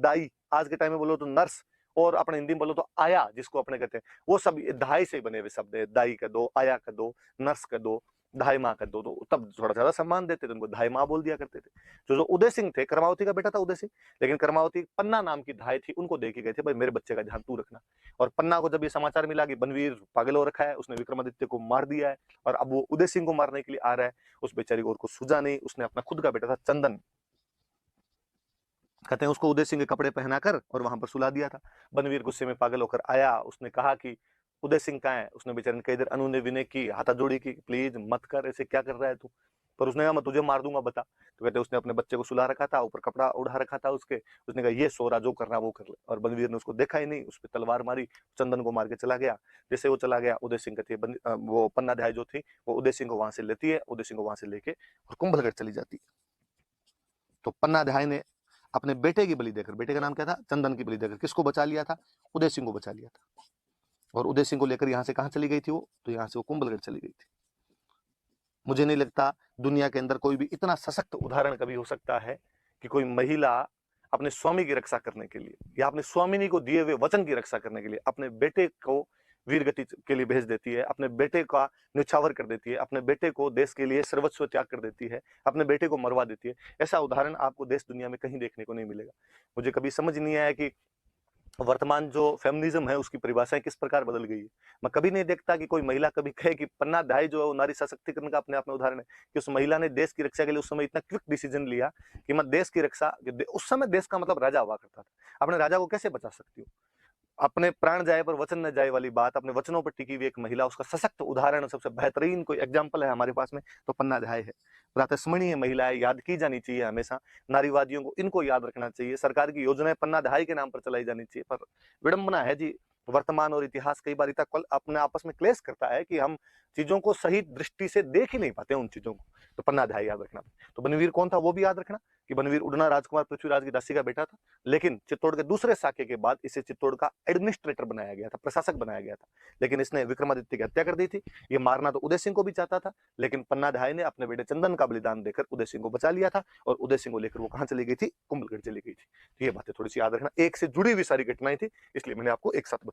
दाई, आज के टाइम में बोलो तो नर्स, और अपने हिंदी में बोलो तो आया, जिसको अपने कहते हैं, वो सब धाई से बने हुए शब्द है। दाई कर दो, आया कर दो, नर्स कर दो, धाई माँ कर दो, तो तब थोड़ा ज्यादा सम्मान देते थे उनको, धाई माँ बोल दिया करते थे। जो उदय सिंह थे, कर्मावती का बेटा था उदय सिंह, लेकिन कर्मावती पन्ना नाम की धाई थी, उनको देखे गए थे, भाई मेरे बच्चे का ध्यान तू रखना। और पन्ना को जब ये समाचार मिला कि बनवीर पागल हो रखा है, उसने विक्रमादित्य को मार दिया है और अब वो उदय सिंह को मारने के लिए आ रहा है, उस बेचारी को सूझा नहीं, उसने अपना खुद का बेटा था चंदन, कहते हैं उसको उदय सिंह के कपड़े पहनाकर और वहां पर सुला दिया था। बनवीर गुस्से में पागल होकर आया, उसने कहा कि उदय सिंह कहाँ है। उसने बेचारे ने कई देर अनु ने विनय की, हाथाजोड़ी की, प्लीज मत कर, ऐसे क्या कर रहा है तू। पर उसने कहा मैं तुझे मार दूंगा, बता। तो कहते उसने अपने बच्चे को सुला रखा था, ऊपर कपड़ा उड़ा रखा था उसके, उसने कहा ये सो रहा, जो करना वो कर ले। और बनवीर ने उसको देखा ही नहीं, उस पर तलवार मारी, चंदन को मार के चला गया। जैसे वो चला गया, उदय सिंह कहती है वो पन्ना ध्याय जो थी वो उदय सिंह को वहां से लेती है, उदय सिंह को वहां से लेके और कुंभलगढ़ चली जाती है। तो पन्ना ध्याय ने अपने बेटे की बलि देकर, बेटे का नाम क्या था, चंदन की बलि देकर किसको बचा लिया था, उदय सिंह को बचा लिया था। और उदय सिंह को लेकर यहां से कहां चली गई थी वो, तो यहां से वो कुंभलगढ़ चली गई थी। मुझे नहीं लगता दुनिया के अंदर कोई भी इतना सशक्त उदाहरण कभी हो सकता है कि कोई महिला अपने स्वामी की रक्षा करने के लिए या अपने स्वामिनी को दिए हुए वचन की रक्षा करने के लिए अपने बेटे को वीर गति के लिए भेज देती है, अपने बेटे का न्यौछावर कर देती है, अपने बेटे को देश के लिए सर्वस्व त्याग कर देती है, अपने बेटे को मरवा देती है। ऐसा उदाहरण आपको देश दुनिया में कहीं देखने को नहीं मिलेगा। मुझे कभी समझ नहीं आया कि वर्तमान जो फेमिनिज्म है उसकी परिभाषाएं किस प्रकार बदल गई है। मैं कभी नहीं देखता कि कोई महिला कभी कहे कि पन्ना ध्याय जो है वो नारी सशक्तिकरण का अपने आप में उदाहरण है, कि उस महिला ने देश की रक्षा के लिए उस समय इतना क्विक डिसीजन लिया कि मैं देश की रक्षा, उस समय देश का मतलब राजा हुआ करता था, अपने राजा को कैसे बचा सकती हूँ, अपने प्राण जाए पर वचन न जाए वाली बात, अपने वचनों पर टिकी हुई एक महिला, उसका सशक्त उदाहरण, सबसे बेहतरीन कोई एग्जाम्पल है हमारे पास में तो पन्ना ध्याय है। प्रातस्मरणीय महिला है, याद की जानी चाहिए हमेशा। नारीवादियों को इनको याद रखना चाहिए। सरकार की योजनाएं पन्ना ध्याय के नाम पर चलाई जानी चाहिए। पर विडंबना है जी, वर्तमान और इतिहास कई बार इतना अपने आपस में क्लेश करता है कि हम चीजों को सही दृष्टि से देख ही नहीं पाते उन चीजों को। तो पन्ना ध्याय याद रखना। तो बनवीर कौन था वो भी याद रखना कि बनवीर उड़ना राजकुमार पृथ्वीराज की दासी का बेटा था, लेकिन चित्तौड़ के दूसरे साके के बाद इसे चित्तौड़ का एडमिनिस्ट्रेटर बनाया गया था, प्रशासक बनाया गया था। लेकिन इसने विक्रमादित्य की हत्या कर दी थी। ये मारना तो उदय सिंह को भी चाहता था, लेकिन पन्ना ध्याय ने अपने बेटे चंदन का बलिदान देकर उदय सिंह को बचा लिया था। और उदय सिंह को लेकर वो कहां चली गई थी, कुंभलगढ़ चली गई थी। तो ये बातें थोड़ी सी याद रखना, एक से जुड़ी हुई सारी घटनाएं थी, इसलिए मैंने आपको एक साथ